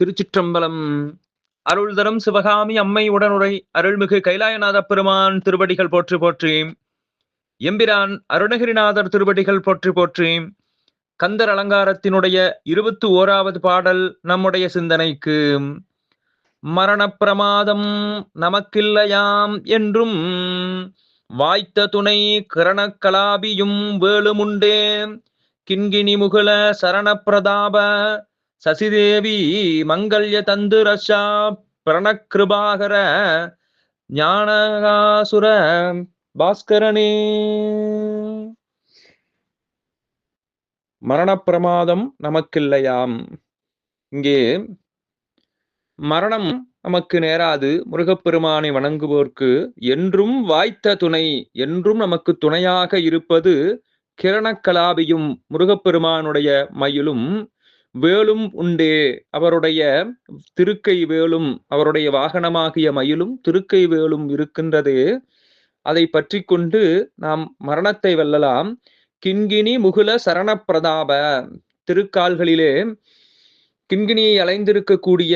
திருச்சிற்றம்பலம். அருள் தரும் சிவகாமி அம்மை உடனுரை அருள்மிகு கைலாயநாத பெருமான் திருவடிகள் போற்றி போற்றி. எம்பிரான் அருணகிரிநாதர் திருவடிகள் போற்றி போற்றி. கந்தர் அலங்காரத்தினுடைய 21வது பாடல் நம்முடைய சிந்தனைக்கு. மரணப்பிரமாதம் நமக்கில்லையாம் என்றும் வாய்த்த துணை கிரணக்கலாபியும் வேளுமுண்டே கிண்கிணி முகுல சரணப்பிரதாப சசிதேவி மங்கல்ய தந்துரஷா பிரணக்கிருபாகர ஞானகாசுர பாஸ்கரனே. மரணப்பிரமாதம் நமக்கில்லையாம். இங்கே மரணம் நமக்கு நேராது. முருகப்பெருமானை வணங்குவோர்க்கு என்றும் வாய்த்த துணை, என்றும் நமக்கு துணையாக இருப்பது கிரணக்கலாபியும் முருகப்பெருமானுடைய மயிலும் வேலும் உண்டே. அவருடைய திருக்கை வேலும், அவருடைய வாகனமாகிய மயிலும் திருக்கை வேலும் இருக்கின்றதே. அதை பற்றி கொண்டு நாம் மரணத்தை வெல்லலாம். கிண்கிணி முகுல சரணப்பிரதாப, திருக்கால்களிலே கிண்கிணியை அலைந்திருக்கக்கூடிய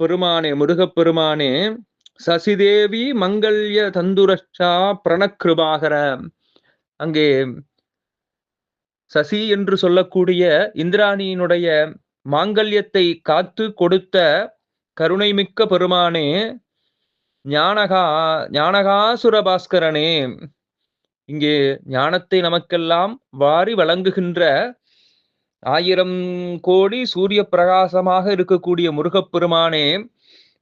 பெருமானே, முருகப்பெருமானே, சசிதேவி மங்கல்ய தந்துரஷா பிரணக்கிருபாகர, அங்கே சசி என்று சொல்லக்கூடிய இந்திராணியினுடைய மாங்கல்யத்தை காத்து கொடுத்த கருணைமிக்க பெருமானே, ஞானகாசுர பாஸ்கரனே, இங்கே ஞானத்தை நமக்கெல்லாம் வாரி வழங்குகின்ற 1000 கோடி சூரிய பிரகாசமாக இருக்கக்கூடிய முருகப்பெருமானே,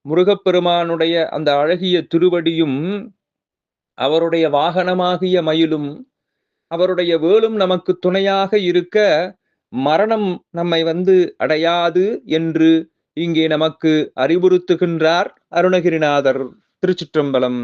முருகப்பெருமானுடைய அந்த அழகிய திருவடியும் அவருடைய வாகனமாகிய மயிலும் அவருடைய வேலும் நமக்கு துணையாக இருக்க மரணம் நம்மை அடையாது என்று இங்கே நமக்கு அறிவுறுத்துகின்றார் அருணகிரிநாதர். திருச்சிற்றம்பலம்.